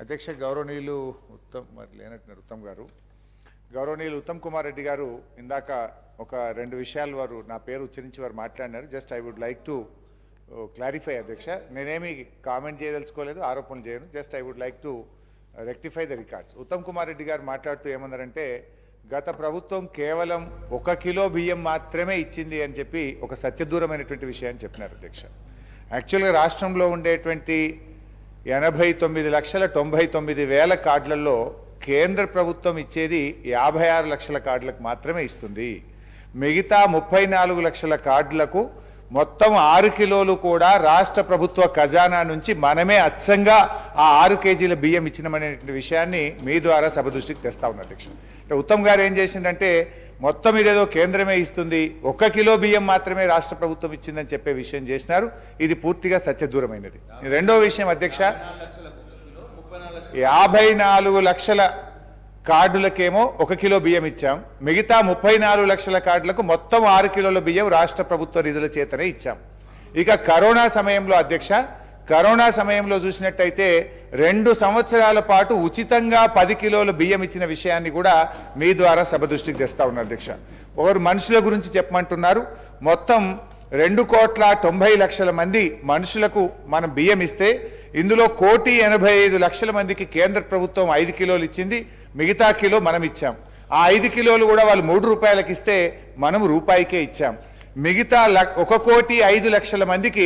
అధ్యక్ష గౌరవనీయులు ఉత్తమ్ గారు, గౌరవనీయులు ఉత్తమ్ కుమార్ రెడ్డి గారు ఇందాక ఒక రెండు విషయాలు వారు నా పేరు ఉచ్చరించి వారు మాట్లాడినారు. Just I would like to clarify అధ్యక్ష. నేనేమి కామెంట్ చేయదలుచుకోలేదు, ఆరోపణలు చేయను. Just I would like to rectify the records. Uttam Kumar Reddy గారు మాట్లాడుతూ ఏమన్నారంటే గత ప్రభుత్వం కేవలం 1 కిలో బియ్యం మాత్రమే ఇచ్చింది అని చెప్పి ఒక సత్యదూరమైనటువంటి విషయాన్ని చెప్పినారు అధ్యక్ష. యాక్చువల్గా రాష్ట్రంలో ఉండేటువంటి 89,99,000 కార్డులలో కేంద్ర ప్రభుత్వం ఇచ్చేది 56 లక్షల కార్డులకు మాత్రమే ఇస్తుంది. మిగతా 34 లక్షల కార్డులకు మొత్తం 6 కిలోలు కూడా రాష్ట్ర ప్రభుత్వ ఖజానా నుంచి మనమే అచ్చంగా ఆ 6 కేజీల బియ్యం ఇచ్చినమనేటువంటి విషయాన్ని మీ ద్వారా సభ దృష్టికి తెస్తా ఉన్నా అధ్యక్ష. ఉత్తమ్ గారు ఏం చేసిందంటే మొత్తం ఇదేదో కేంద్రమే ఇస్తుంది, 1 కిలో బియ్యం మాత్రమే రాష్ట్ర ప్రభుత్వం ఇచ్చిందని చెప్పే విషయం చేసినారు. ఇది పూర్తిగా సత్యదూరమైనది. రెండో విషయం అధ్యక్ష, 54 లక్షల కార్డులకేమో 1 కిలో బియ్యం ఇచ్చాం, మిగతా 34 లక్షల కార్డులకు మొత్తం 6 కిలోల బియ్యం రాష్ట్ర ప్రభుత్వ నిధుల చేతనే ఇచ్చాం. ఇక కరోనా సమయంలో అధ్యక్ష, కరోనా సమయంలో చూసినట్టయితే 2 సంవత్సరాల పాటు ఉచితంగా 10 కిలోల బియ్యం ఇచ్చిన విషయాన్ని కూడా మీ ద్వారా సభ దృష్టికి తెస్తా ఉన్నారు అధ్యక్ష. ఒకరు మనుషుల గురించి చెప్పమంటున్నారు. మొత్తం 2,90,00,000 మంది మనుషులకు మనం బియ్యం ఇస్తే ఇందులో 1,85,00,000 మందికి కేంద్ర ప్రభుత్వం 5 కిలోలు ఇచ్చింది, మిగతా కిలో మనం ఇచ్చాం. ఆ 5 కిలోలు కూడా వాళ్ళు 3 రూపాయలకి ఇస్తే మనం రూపాయికే ఇచ్చాం. మిగతా 1,05,00,000 మందికి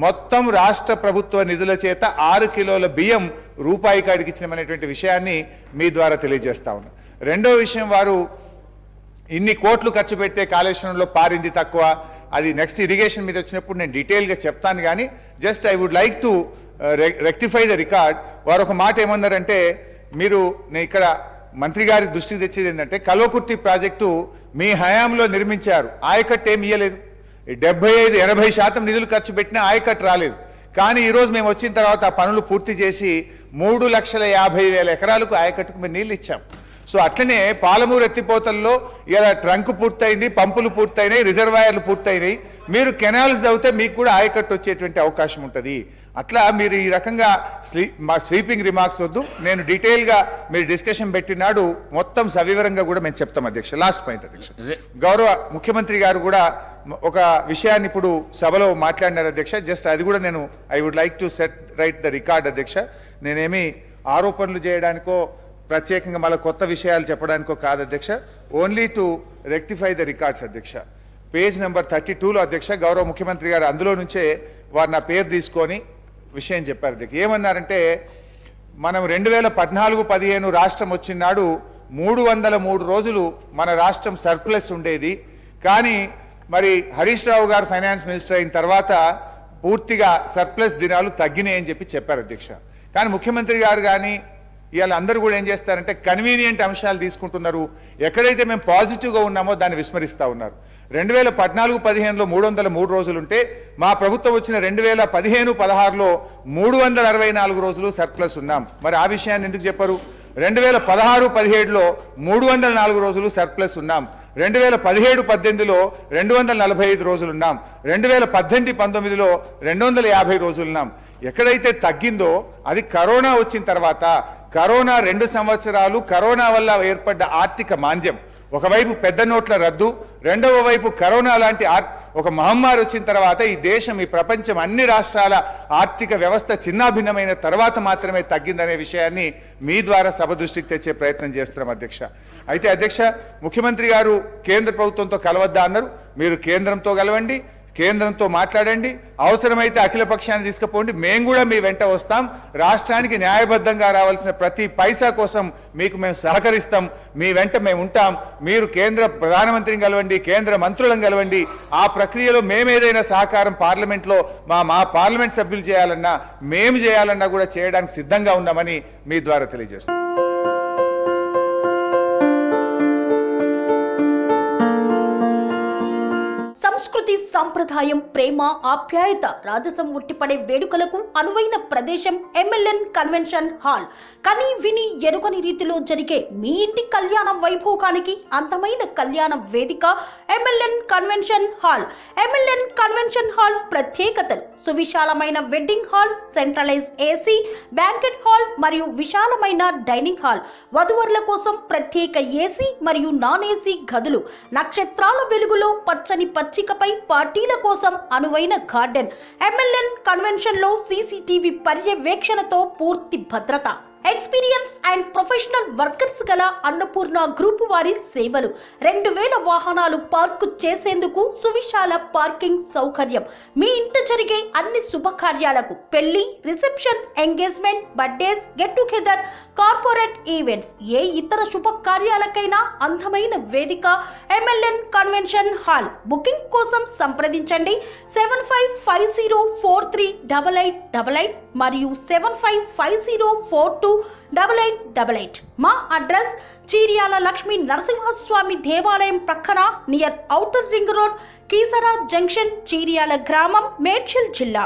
మొత్తం రాష్ట్ర ప్రభుత్వ నిధుల చేత 6 కిలోల బియ్యం రూపాయి కాడికి ఇచ్చినటువంటి విషయాన్ని మీ ద్వారా తెలియజేస్తా ఉన్నా. రెండో విషయం, వారు ఇన్ని కోట్లు ఖర్చు పెడితే కాళేశ్వరంలో పారింది తక్కువ, అది నెక్స్ట్ ఇరిగేషన్ మీద వచ్చినప్పుడు నేను డీటెయిల్గా చెప్తాను. కానీ just I would like to rectify the record. వారు ఒక మాట ఏమన్నారంటే, మీరు నేను ఇక్కడ మంత్రి గారి దృష్టికి తెచ్చేది ఏంటంటే కల్వకుర్తి ప్రాజెక్టు మీ హయాంలో నిర్మించారు, ఆయకట్టు ఏమి ఇయ్యలేదు. 75-80% నిధులు ఖర్చు పెట్టినా ఆయకట్టు రాలేదు. కానీ ఈరోజు మేము వచ్చిన తర్వాత ఆ పనులు పూర్తి చేసి 3,50,000 ఎకరాలకు ఆయకట్టుకు మేము నీళ్ళు ఇచ్చాం. సో అట్లనే పాలమూరు ఎత్తిపోతల్లో ఇలా ట్రంక్ పూర్తయింది, పంపులు పూర్తయినాయి, రిజర్వాయర్లు పూర్తయినాయి. మీరు కెనాల్స్ తవ్వితే మీకు కూడా ఆయకట్టు వచ్చేటువంటి అవకాశం ఉంటుంది. అట్లా మీరు ఈ రకంగా మా స్వీపింగ్ రిమార్క్స్ వద్దు, నేను డీటెయిల్గా మీరు డిస్కషన్ పెట్టినాడు మొత్తం సవివరంగా కూడా మేము చెప్తాం అధ్యక్ష. లాస్ట్ పాయింట్ అధ్యక్ష, గౌరవ ముఖ్యమంత్రి గారు కూడా ఒక విషయాన్ని ఇప్పుడు సభలో మాట్లాడినారు అధ్యక్ష. జస్ట్ అది కూడా నేను I would like to set right the record అధ్యక్ష. నేనేమి ఆరోపణలు చేయడానికో ప్రత్యేకంగా మళ్ళీ కొత్త విషయాలు చెప్పడానికో కాదు అధ్యక్ష, only to rectify the records అధ్యక్ష. పేజ్ నెంబర్ 32లో అధ్యక్ష గౌరవ ముఖ్యమంత్రి గారు అందులో నుంచే వారు నా పేరు తీసుకొని విషయం చెప్పారు అధ్యక్ష. ఏమన్నారంటే, మనం 2014-15 రాష్ట్రం వచ్చినాడు 303 రోజులు మన రాష్ట్రం సర్ప్లస్ ఉండేది. కానీ మరి హరీష్ రావు గారు ఫైనాన్స్ మినిస్టర్ అయిన తర్వాత పూర్తిగా సర్ప్లస్ దినాలు తగ్గినాయి అని చెప్పారు అధ్యక్ష. కానీ ముఖ్యమంత్రి గారు కానీ ఇవాళ అందరూ కూడా ఏం చేస్తారంటే కన్వీనియంట్ అంశాలు తీసుకుంటున్నారు. ఎక్కడైతే మేము పాజిటివ్గా ఉన్నామో దాన్ని విస్మరిస్తూ ఉన్నారు. 2014-15లో 303 రోజులుంటే మా ప్రభుత్వం వచ్చిన 2015-16లో 364 రోజులు సర్ప్లస్ ఉన్నాం. మరి ఆ విషయాన్ని ఎందుకు చెప్పారు? 2016-17లో 304 రోజులు సర్ప్లస్ ఉన్నాం. 2017-18లో 245 రోజులు ఉన్నాం. 2018-19లో 250 రోజులు ఉన్నాం. ఎక్కడైతే తగ్గిందో అది కరోనా వచ్చిన తర్వాత, కరోనా 2 సంవత్సరాలు కరోనా వల్ల ఏర్పడ్డ ఆర్థిక మాంద్యం, ఒకవైపు పెద్ద నోట్ల రద్దు, రెండవ వైపు కరోనా లాంటి ఒక మహమ్మారి వచ్చిన తర్వాత ఈ దేశం, ఈ ప్రపంచం, అన్ని రాష్ట్రాల ఆర్థిక వ్యవస్థ చిన్నాభిన్నమైన తర్వాత మాత్రమే తగ్గిందనే విషయాన్ని మీ ద్వారా సభ దృష్టికి తెచ్చే ప్రయత్నం చేస్తున్నాం అధ్యక్ష. అయితే అధ్యక్ష, ముఖ్యమంత్రి గారు కేంద్ర ప్రభుత్వంతో కలవద్దా అన్నారు. మీరు కేంద్రంతో కలవండి, కేంద్రంతో మాట్లాడండి, అవసరమైతే అఖిల పక్షాన్ని తీసుకుపోండి, మేము కూడా మీ వెంట వస్తాం. రాష్ట్రానికి న్యాయబద్ధంగా రావాల్సిన ప్రతి పైసా కోసం మీకు మేము సహకరిస్తాం, మీ వెంట మేము ఉంటాం. మీరు కేంద్ర ప్రధానమంత్రిని కలవండి, కేంద్ర మంత్రులను కలవండి. ఆ ప్రక్రియలో మేమేదైనా సహకారం పార్లమెంట్లో మా పార్లమెంట్ సభ్యులు చేయాలన్నా, మేము చేయాలన్నా కూడా చేయడానికి సిద్ధంగా ఉన్నామని మీ ద్వారా తెలియజేస్తాం. సంస్కృతి సాంప్రదాయం, ప్రేమ, ఆప్యాయత, రాజసం ఉట్టిపడే వేడుకలకు అనువైన ప్రదేశం ఎంఎల్ఎన్ కన్వెన్షన్ హాల్. కని విని ఎరుగని రీతిలో జరిగే మీ ఇంటి కళ్యాణ వైభోగానికి అందమైన కళ్యాణ వేదిక MLN convention hall. MLN convention hall ప్రత్యేకతలు: సువిశాలమైన wedding halls, centralized AC, banquet hall మరియు విశాలమైన డైనింగ్ హాల్, వధువరుల కోసం ప్రత్యేక ఏసీ మరియు నాన్ ఏసీ గదులు, నక్షత్రాల వెలుగులో పచ్చని పచ్చికపై పార్టీల కోసం అనువైన గార్డెన్. ఎంఎల్ఎన్ కన్వెన్షన్ లో సీసీటీవీ పర్యవేక్షణతో పూర్తి భద్రత. ఎక్స్పీరియన్స్ అండ్ ప్రొఫెషనల్ వర్కర్స్ గల అన్నపూర్ణ గ్రూప్ వారి సేవలు. 2000 వాహనాలు పార్కు చేసేందుకు సువిశాల పార్కింగ్ సౌకర్యం. మీ ఇంట జరిగే అన్ని శుభకార్యాలకు, పెళ్లి, reception, engagement, birthdays, get together, corporate events, ఏ ఇతర శుభకార్యాలకైనా అందమైన వేదిక ఎంఎల్ఎన్ కన్వెన్షన్ హాల్. బుకింగ్ కోసం సంప్రదించండి 7550438888 మరియు 7550428888. మా అడ్రస్ చీర్యాల లక్ష్మీ నరసింహస్వామి దేవాలయం ప్రక్కన, near outer ring road, Keesara junction, Cheeryal గ్రామం, మేడ్చల్ జిల్లా.